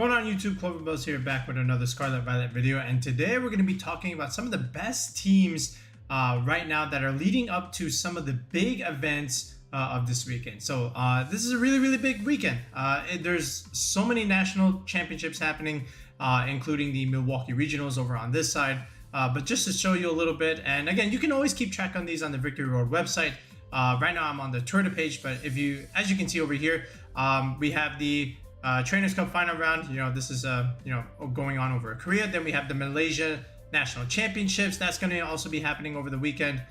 Going on YouTube, Cloverbells here, back with another Scarlet Violet video, and today we're going to be talking about some of the best teams right now that are leading up to some of the big events of this weekend. So this is a really big weekend. There's so many national championships happening, including the Milwaukee regionals over on this side. But just to show you a little bit, and again, you can always keep track on these on the Victory Road website. Right now I'm on the Twitter page, but if you, as you can see over here, we have the Trainers Cup final round. This is going on over Korea. Then we have the Malaysia National Championships. That's going to also be happening over the weekend.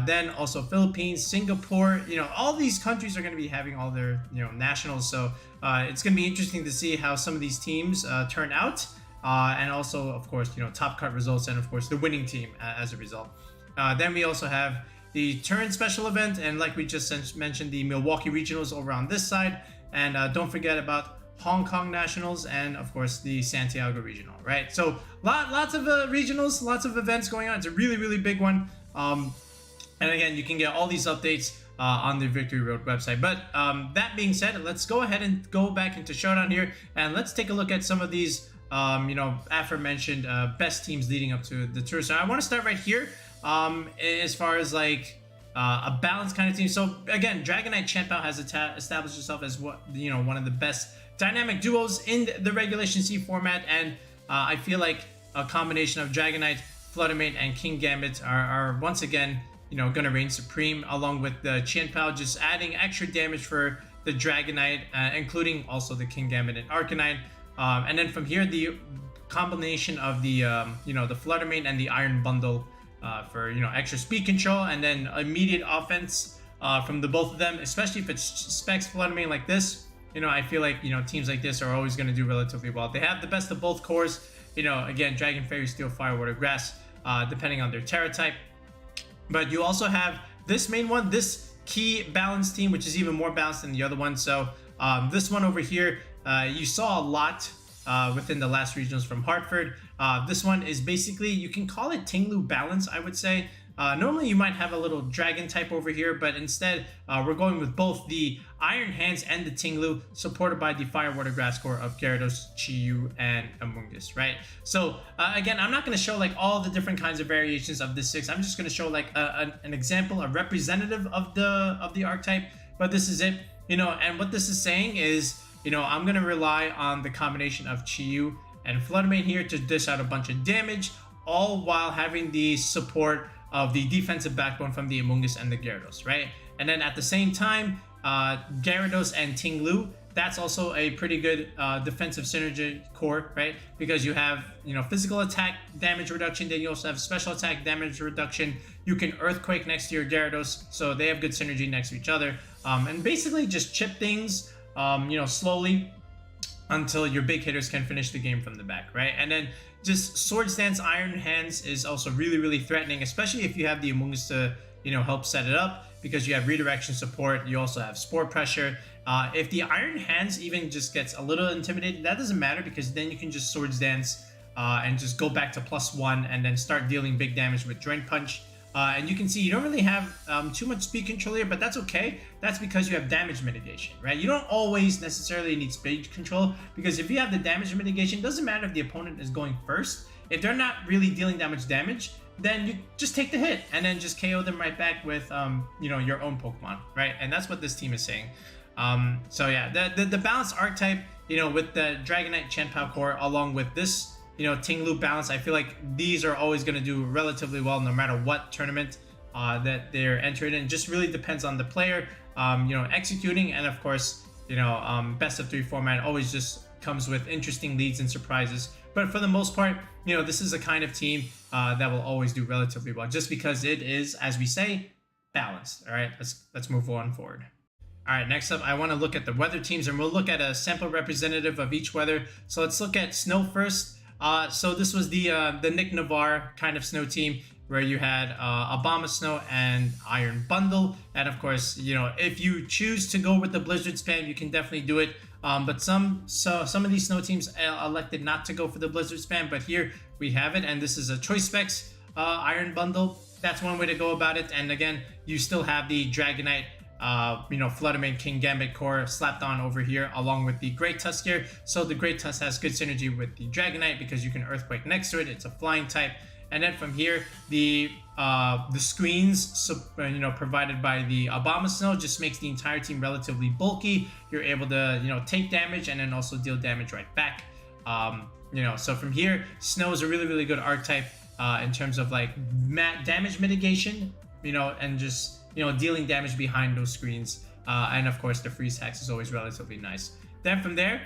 Then also Philippines, Singapore. All these countries are going to be having all their nationals. So it's going to be interesting to see how some of these teams turn out. And also, of course, top cut results, and of course the winning team as a result. Then we also have the Turn special event, and like we just mentioned, the Milwaukee regionals over on this side. And don't forget about Hong Kong Nationals, and of course the Santiago Regional, right? So lots of regionals, lots of events going on. It's a really big one. And again, you can get all these updates on the Victory Road website. But that being said, let's go ahead and go back into Showdown here, and let's take a look at some of these aforementioned best teams leading up to the tour. So I want to start right here as far as like a balanced kind of team. So again, Dragonite Chien-Pao has established itself as one of the best dynamic duos in the regulationC format, and I feel like a combination of Dragonite, Fluttermane, and Kingambit are once again going to reign supreme, along with the Chien-Pao just adding extra damage for the Dragonite, including also the Kingambit and Arcanine. And then from here, the combination of the the Fluttermane and the Iron Bundle for extra speed control, and then immediate offense from the both of them, especially if it's specs Fluttermane like this. I feel like teams like this are always going to do relatively well. They have the best of both cores. Again, Dragon, Fairy, Steel, Fire, Water, Grass, depending on their Terra type. But you also have this main one, this key balanced team, which is even more balanced than the other one. So this one over here, you saw a lot within the last regionals from Hartford. This one is basically, you can call it TingLu balance, I would say. Normally you might have a little dragon type over here, but instead we're going with both the Iron Hands and the TingLu, supported by the Fire, Water, Grass core of Gyarados, Chi-Yu, and Amoonguss, right? So again, I'm not going to show like all the different kinds of variations of this 6. I'm just going to show like an example, a representative of the archetype, but this is it. And what this is saying is, I'm going to rely on the combination of Chi-Yu and Fluttermane here to dish out a bunch of damage, all while having the support of the defensive backbone from the Amoonguss and the Gyarados, right? And then at the same time, Gyarados and TingLu, that's also a pretty good defensive synergy core, right? Because you have, physical attack damage reduction, then you also have special attack damage reduction. You can Earthquake next to your Gyarados, so they have good synergy next to each other. And basically just chip things, slowly until your big hitters can finish the game from the back, right? And then just Swords Dance Iron Hands is also really threatening, especially if you have the Amoonguss to help set it up, because you have redirection support. You also have Spore Pressure. If the Iron Hands even just gets a little intimidated, that doesn't matter, because then you can just Swords Dance and just go back to +1 and then start dealing big damage with Drain Punch. And you can see you don't really have too much speed control here, but that's okay. That's because you have damage mitigation, right? You don't always necessarily need speed control, because if you have the damage mitigation, it doesn't matter if the opponent is going first. If they're not really dealing damage, then you just take the hit and then just KO them right back with your own Pokemon, right? And that's what this team is saying. So yeah, the balanced archetype, with the Dragonite Chien-Pao core, along with this TingLu balance, I feel like these are always going to do relatively well no matter what tournament that they're entered in. It just really depends on the player executing, and of course best of 3 format always just comes with interesting leads and surprises. But for the most part, this is a kind of team that will always do relatively well, just because it is, as we say, balanced. All right, let's move on forward. All right, next up, I want to look at the weather teams, and we'll look at a sample representative of each weather. So let's look at snow first. So this was the Nick Navarre kind of snow team, where you had Obama Snow and Iron Bundle. And of course, if you choose to go with the Blizzard spam, you can definitely do it. But some of these snow teams elected not to go for the Blizzard spam, but here we have it, and this is a Choice Specs Iron Bundle. That's one way to go about it. And again, you still have the Dragonite Flutter Mane King Gambit core slapped on over here along with the Great Tusk here. So the Great Tusk has good synergy with the Dragonite because you can Earthquake next to it. It's a flying type. And then from here, the screens provided by the Abomasnow just makes the entire team relatively bulky. You're able to take damage and then also deal damage right back. So from here, Snow is a really good archetype in terms of like damage mitigation, and just dealing damage behind those screens. And of course, the freeze hacks is always relatively nice. Then from there,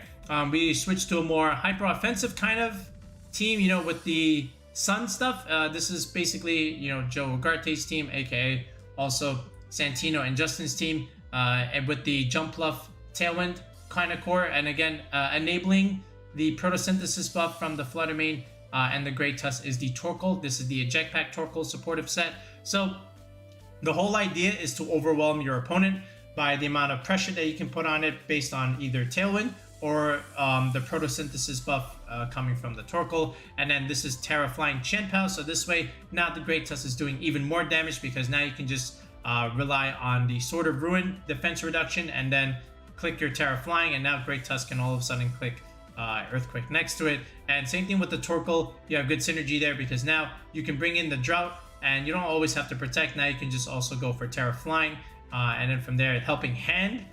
we switch to a more hyper offensive kind of team, with the Sun stuff. This is basically Joe Ugarte's team, aka also Santino and Justin's team, and with the Jump Bluff Tailwind kind of core, and again enabling the Photosynthesis buff from the Flutter Mane and the Great Tusk is the Torkoal. This is the Eject Pack Torkoal supportive set. So the whole idea is to overwhelm your opponent by the amount of pressure that you can put on it based on either Tailwind or the Photosynthesis buff coming from the Torkoal. And then this is Terra Flying Chien-Pao. So this way, now the Great Tusk is doing even more damage because now you can just rely on the Sword of Ruin defense reduction and then click your Terra Flying, and now Great Tusk can all of a sudden click Earthquake next to it. And same thing with the Torkoal. You have good synergy there because now you can bring in the Drought and you don't always have to protect. Now you can just also go for Terra Flying, and then from there, Helping Hand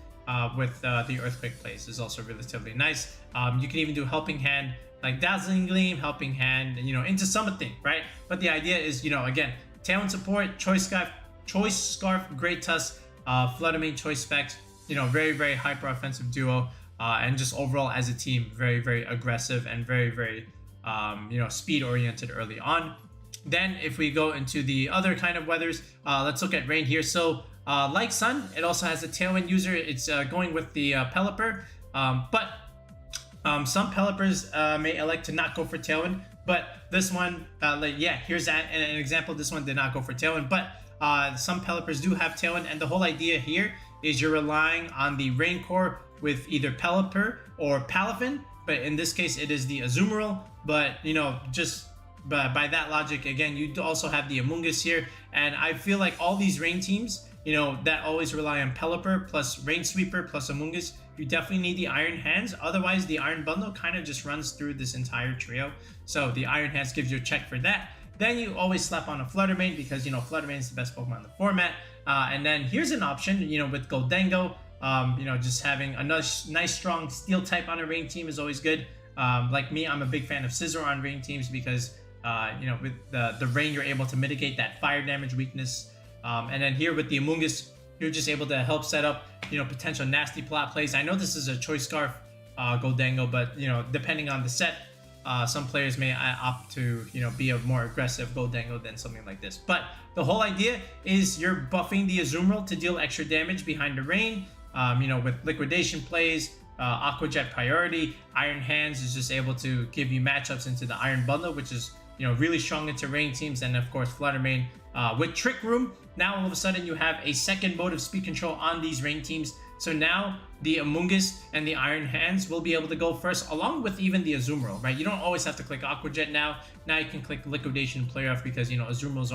with the Earthquake plays is also relatively nice. You can even do Helping Hand like Dazzling Gleam, Helping Hand, into something, right? But the idea is, again, Talent support, Choice Scarf, Great Tusk, Flutter Mane Choice Specs, very hyper offensive duo, and just overall as a team, very aggressive and very speed oriented early on. Then if we go into the other kind of weathers, let's look at Rain here. So like Sun, it also has a Tailwind user. It's going with the Pelipper, but some Pelipers may elect to not go for Tailwind, but this one, here's an example. This one did not go for Tailwind, but some Pelipers do have Tailwind, and the whole idea here is you're relying on the Rain core with either Pelipper or Palafin, but in this case it is the Azumarill. But but by that logic, again, you also have the Amoonguss here, and I feel like all these Rain teams, that always rely on Pelipper plus Rain Sweeper plus Amoonguss, you definitely need the Iron Hands. Otherwise, the Iron Bundle kind of just runs through this entire trio. So the Iron Hands gives you a check for that. Then you always slap on a Flutter Mane because, Flutter Mane is the best Pokemon in the format. And then here's an option, with Goldengo, just having a nice strong Steel type on a Rain team is always good. Like me, I'm a big fan of Scizor on Rain teams because, with the Rain, you're able to mitigate that fire damage weakness. And then here with the Amoonguss, you're just able to help set up, potential nasty plot plays. I know this is a Choice Scarf Goldengo, but, depending on the set, some players may opt to, be a more aggressive Goldengo than something like this. But the whole idea is you're buffing the Azumarill to deal extra damage behind the Rain, with liquidation plays, Aqua Jet priority. Iron Hands is just able to give you matchups into the Iron Bundle, which is, really strong into Rain teams. And of course, Flutter Mane with Trick Room. Now all of a sudden you have a second mode of speed control on these Rain teams. So now the Amoonguss and the Iron Hands will be able to go first, along with even the Azumarill, right? You don't always have to click Aqua Jet now. Now you can click Liquidation Play Off because, Azumarill is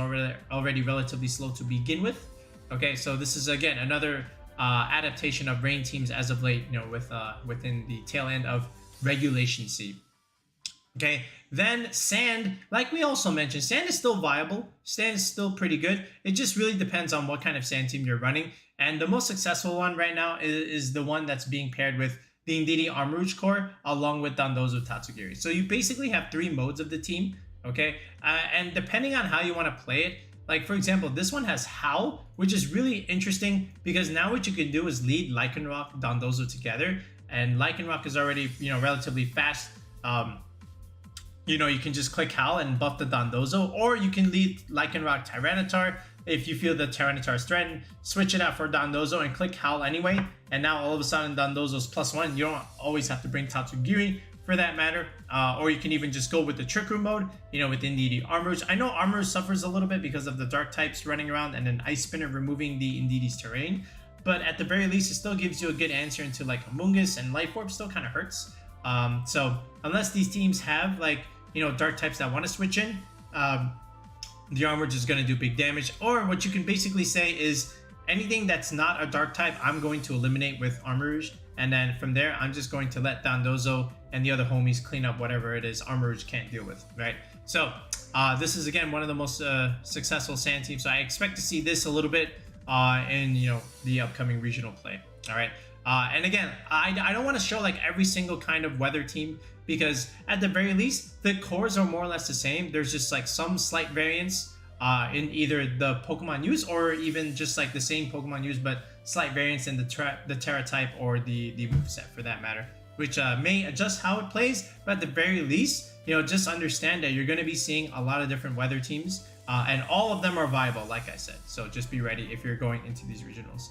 already relatively slow to begin with. Okay, so this is, again, another adaptation of Rain teams as of late, within the tail end of regulationC. Okay, then Sand, like we also mentioned, Sand is still viable. Sand is still pretty good. It just really depends on what kind of Sand team you're running. And the most successful one right now is the one that's being paired with the Indeedee Armarouge core along with Dondozo Tatsugiri. So you basically have 3 modes of the team, okay? And depending on how you want to play it, like for example, this one has Howl, which is really interesting because now what you can do is lead Lycanroc, Dondozo together. And Lycanroc is already, relatively fast. You can just click Howl and buff the Dondozo, or you can lead Lycanroc Tyranitar. If you feel the Tyranitar is threatened, switch it out for Dondozo and click Howl anyway. And now all of a sudden Dondozo's +1. You don't always have to bring Tatsugiri for that matter. Or you can even just go with the Trick Room mode, with Indeedee Armarouge. I know Armarouge suffers a little bit because of the Dark types running around and then Ice Spinner removing the Indeedee's terrain. But at the very least, it still gives you a good answer into like Amoonguss, and Life Orb still kind of hurts. So unless these teams have like, Dark types that want to switch in, the Armarouge is going to do big damage. Or what you can basically say is, anything that's not a dark type, I'm going to eliminate with Armor Rouge. And then from there, I'm just going to let Dondozo and the other homies clean up whatever it is Armor Rouge can't deal with, right? So this is, again, one of the most successful Sand teams. So I expect to see this a little bit in, the upcoming regional play, all right? And again, I don't want to show like every single kind of weather team, because at the very least, the cores are more or less the same. There's just like some slight variance in either the Pokemon used or even just like the same Pokemon used, but slight variance in the Terra type or the moveset for that matter, which may adjust how it plays. But at the very least, just understand that you're going to be seeing a lot of different weather teams, and all of them are viable, like I said. So just be ready if you're going into these regionals.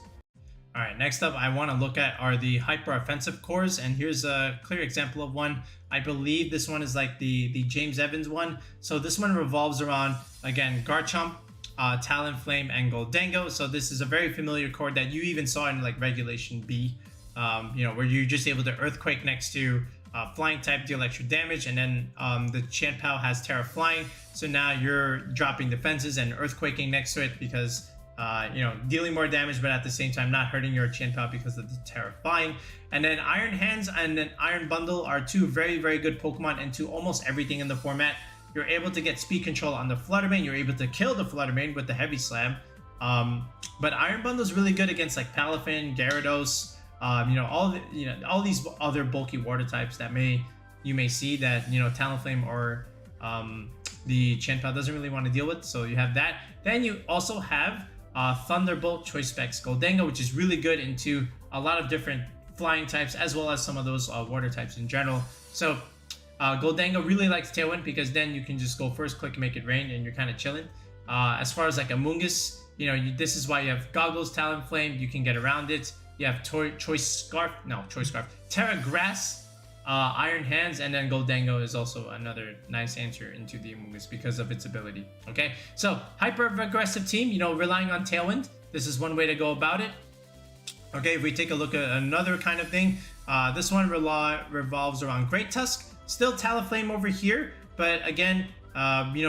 All right, next up I want to look at are the hyper offensive cores, and here's a clear example of one. I believe this one is like the James Evans one. So this one revolves around, again, Garchomp, Talonflame, and Goldango. So this is a very familiar core that you even saw in like Regulation B, where you're just able to Earthquake next to flying type, deal extra damage, and then the Chien-Pao has Terra Flying. So now you're dropping defenses and Earthquaking next to it because dealing more damage, but at the same time not hurting your Chien-Pao because of the Terra Flying. And then Iron Hands and then Iron Bundle are two very, very good Pokemon into almost everything in the format. You're able to get speed control on the Fluttermane. You're able to kill the Fluttermane with the Heavy Slam. But Iron Bundle is really good against like Palafin, Gyarados, all these other bulky water types that you may see that Talonflame or the Chien-Pao doesn't really want to deal with. So you have that. Then you also have Thunderbolt Choice Specs Goldango, which is really good into a lot of different flying types as well as some of those water types in general. So Goldango really likes Tailwind because then you can just go first click, make it rain, and you're kind of chilling. As far as like Amoonguss, this is why you have Goggles, Talonflame. You can get around it. You have Choice Scarf, Terra Grass, Iron Hands, and then Goldango is also another nice answer into the Amoonguss because of its ability. Okay, so hyper aggressive team, relying on Tailwind. This is one way to go about it. Okay, if we take a look at another kind of thing, this one revolves around Great Tusk. Still Talonflame over here, but again,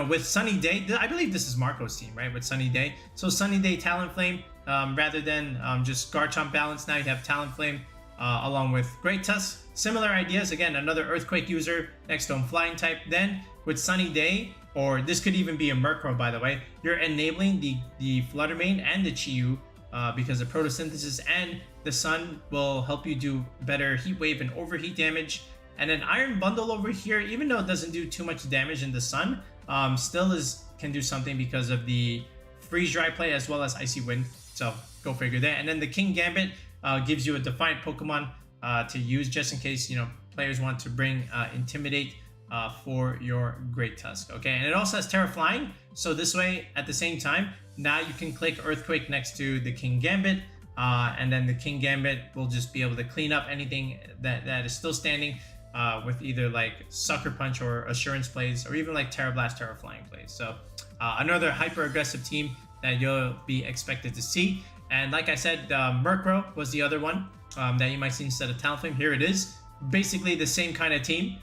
with Sunny Day, I believe this is Marco's team, right? With Sunny Day. So Sunny Day, Talonflame, rather than just Garchomp balance, now you have Talonflame along with Great Tusk. Similar ideas, again, another Earthquake user next to him, Flying type. Then with Sunny Day, or this could even be a Murkrow, by the way, you're enabling the Fluttermane and the Chi-Yu because of photosynthesis, and the Sun will help you do better Heat Wave and Overheat damage. And then Iron Bundle over here, even though it doesn't do too much damage in the Sun, still can do something because of the Freeze Dry play as well as Icy Wind. So go figure that. And then the King Gambit gives you a Defiant Pokemon to use just in case players want to bring Intimidate for your Great Tusk. Okay, and it also has Terra Flying. So this way, at the same time, now you can click Earthquake next to the King Gambit, and then the King Gambit will just be able to clean up anything that is still standing with either like Sucker Punch or Assurance plays, or even like Terra Blast, Terra Flying plays. So another hyper aggressive team that you'll be expected to see. And like I said, Murkrow was the other one that you might see instead of Talonflame. Here it is, basically the same kind of team.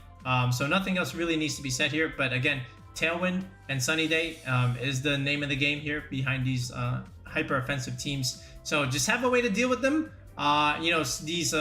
So nothing else really needs to be said here. But again, Tailwind and Sunny Day is the name of the game here behind these hyper offensive teams. So just have a way to deal with them. These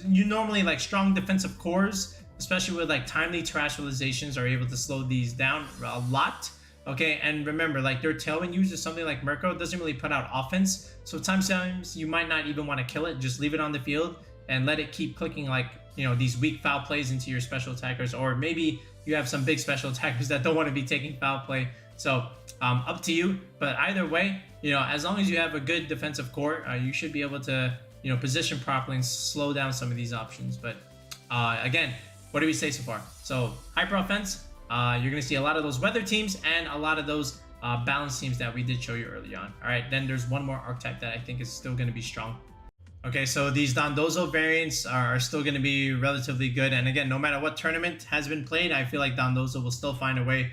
you normally like strong defensive cores, especially with like timely terrestrializations, are able to slow these down a lot. Okay, and remember, like their Tailwind user, something like Murkrow, doesn't really put out offense. So sometimes you might not even want to kill it. Just leave it on the field and let it keep clicking like, these weak foul plays into your special attackers. Or maybe you have some big special attackers that don't want to be taking foul play. So up to you. But either way, as long as you have a good defensive core, you should be able to, position properly and slow down some of these options. But again, what do we say so far? So hyper offense. You're going to see a lot of those weather teams and a lot of those balance teams that we did show you early on. All right, then there's one more archetype that I think is still going to be strong. Okay, so these Dondozo variants are still going to be relatively good. And again, no matter what tournament has been played, I feel like Dondozo will still find a way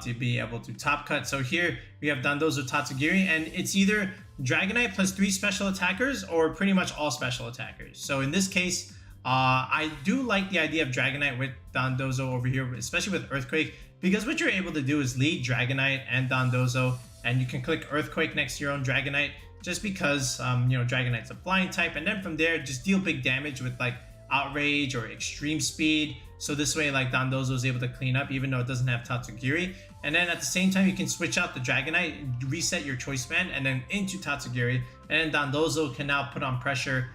to be able to top cut. So here we have Dondozo Tatsugiri, and it's either Dragonite plus 3 special attackers or pretty much all special attackers. So in this case, I do like the idea of Dragonite with Dondozo over here, especially with Earthquake, because what you're able to do is lead Dragonite and Dondozo, and you can click Earthquake next to your own Dragonite just because you know, Dragonite's a flying type, and then from there just deal big damage with like outrage or extreme speed. So this way, like, Dondozo is able to clean up even though it doesn't have Tatsugiri. And then at the same time, you can switch out the Dragonite, reset your choice band, and then into Tatsugiri. And then Dondozo can now put on pressure,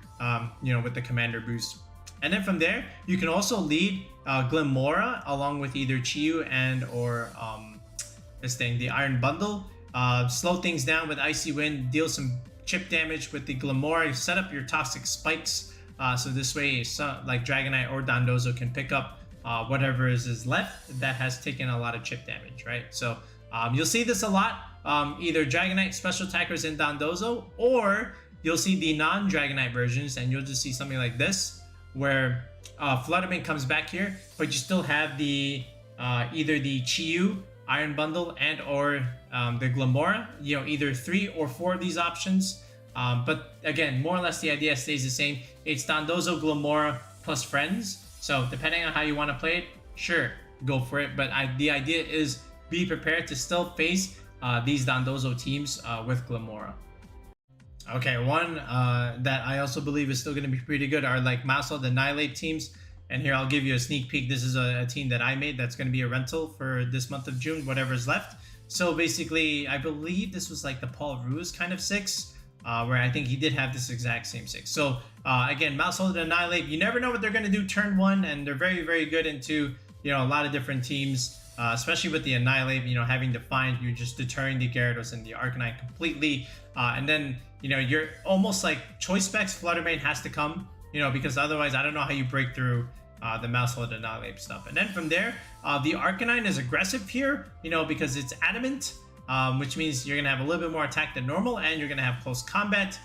you know, with the commander boost. And then from there, you can also lead Glimmora along with either Chiyu and or the Iron Bundle. Slow things down with Icy Wind, deal some chip damage with the Glimmora, set up your Toxic Spikes. So this way, like Dragonite or Dondozo can pick up whatever is left that has taken a lot of chip damage, right? So you'll see this a lot, either Dragonite special attackers in Dondozo, or you'll see the non-Dragonite versions, and you'll just see something like this, where Fluttermane comes back here, but you still have the either the Chiyu, Iron Bundle, and or the Glimmora, you know, either 3 or 4 of these options. But again, more or less the idea stays the same. It's Dondozo, Glimmora plus friends. So depending on how you want to play it, sure, go for it. But the idea is be prepared to still face these Dondozo teams with Glimmora. Okay, one that I also believe is still going to be pretty good are like Maushold and Annihilape teams. And here I'll give you a sneak peek. This is a team that I made that's going to be a rental for this month of June, whatever's left. So basically, I believe this was like the Paul Ruse kind of 6. Where I think he did have this exact same 6. So again, Maushold and Annihilape, you never know what they're going to do turn 1, and they're very, very good into, you know, a lot of different teams, especially with the Annihilape, you know, having Defiant, you're just deterring the Gyarados and the Arcanine completely. And then, you know, you're almost like choice specs, Fluttermane has to come, you know, because otherwise I don't know how you break through the Maushold and Annihilape stuff. And then from there, the Arcanine is aggressive here, you know, because it's adamant. Which means you're going to have a little bit more attack than normal, and you're going to have close combat.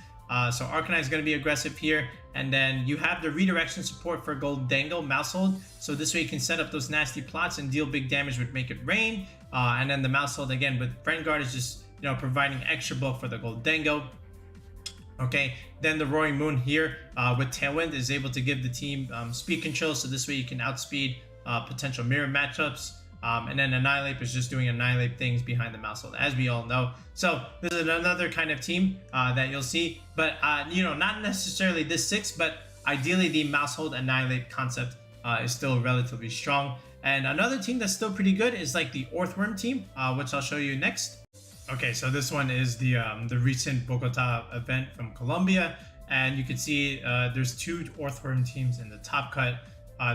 So Arcanine is going to be aggressive here. And then you have the redirection support for Goldango, Maushold. So this way you can set up those nasty plots and deal big damage with Make It Rain. And then the Maushold, again, with Friend Guard is just, you know, providing extra bulk for the Goldango. Okay, then the Roaring Moon here with Tailwind is able to give the team speed control. So this way you can outspeed potential mirror matchups. And then Annihilape is just doing Annihilape things behind the Maushold, as we all know. So this is another kind of team that you'll see, but you know, not necessarily this 6, but ideally the Maushold Annihilape concept is still relatively strong. And another team that's still pretty good is like the Orthworm team, which I'll show you next. Okay, so this one is the recent Bogota event from Colombia, and you can see there's 2 Orthworm teams in the top cut.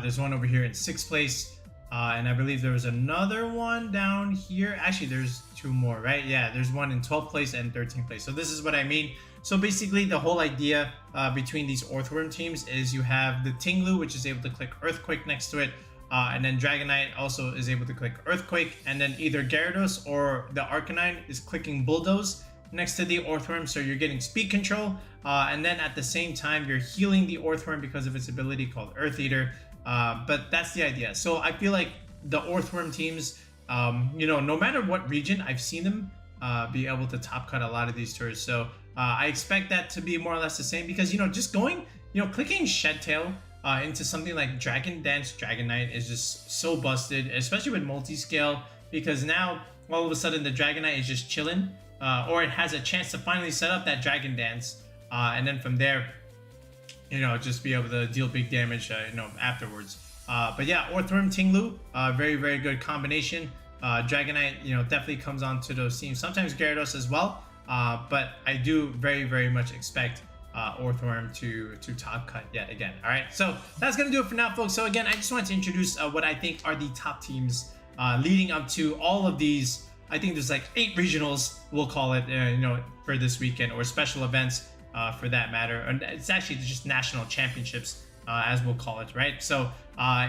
There's one over here in 6th place. And I believe there was another one down here. Actually, there's 2 more, right? Yeah, there's one in 12th place and 13th place. So this is what I mean. So basically, the whole idea between these Orthworm teams is you have the TingLu, which is able to click Earthquake next to it. And then Dragonite also is able to click Earthquake. And then either Gyarados or the Arcanine is clicking Bulldoze next to the Orthworm. So you're getting speed control. And then at the same time, you're healing the Orthworm because of its ability called Earth Eater. But that's the idea. So I feel like the Orthworm teams, you know, no matter what region, I've seen them be able to top cut a lot of these tours. So I expect that to be more or less the same because, you know, just going, you know, clicking Shed Tail into something like Dragon Dance Dragonite is just so busted, especially with multi-scale, because now all of a sudden the Dragonite is just chilling, or it has a chance to finally set up that Dragon Dance, and then from there, you know, just be able to deal big damage, you know, afterwards. But yeah, Orthworm, TingLu, very, very good combination. Dragonite, you know, definitely comes onto those teams. Sometimes Gyarados as well. But I do very, very much expect Orthworm to top cut yet again. All right, so that's going to do it for now, folks. So again, I just wanted to introduce what I think are the top teams leading up to all of these. I think there's like 8 regionals, we'll call it, you know, for this weekend, or special events. For that matter, and it's actually just national championships, as we'll call it, right? So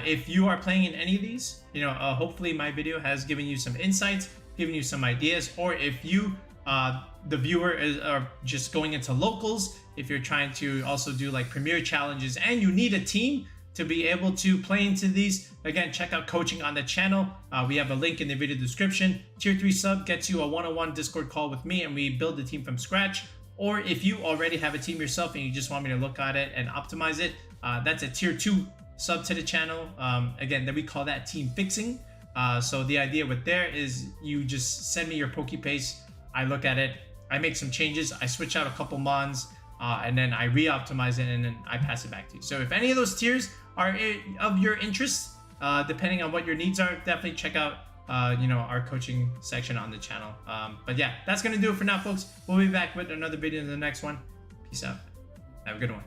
if you are playing in any of these, you know, hopefully my video has given you some insights, given you some ideas, or if you, the viewer, are just going into locals, if you're trying to also do like premier challenges and you need a team to be able to play into these, again, check out coaching on the channel. We have a link in the video description. Tier 3 sub gets you a one-on-one Discord call with me, and we build the team from scratch. Or if you already have a team yourself and you just want me to look at it and optimize it, that's a tier 2 sub to the channel. Again, then we call that team fixing. So the idea with there is you just send me your PokePaste, I look at it, I make some changes. I switch out a couple mons, and then I re-optimize it, and then I pass it back to you. So if any of those tiers are of your interest, depending on what your needs are, definitely check out our coaching section on the channel. But yeah, that's gonna do it for now, folks. We'll be back with another video in the next one. Peace out. Have a good one.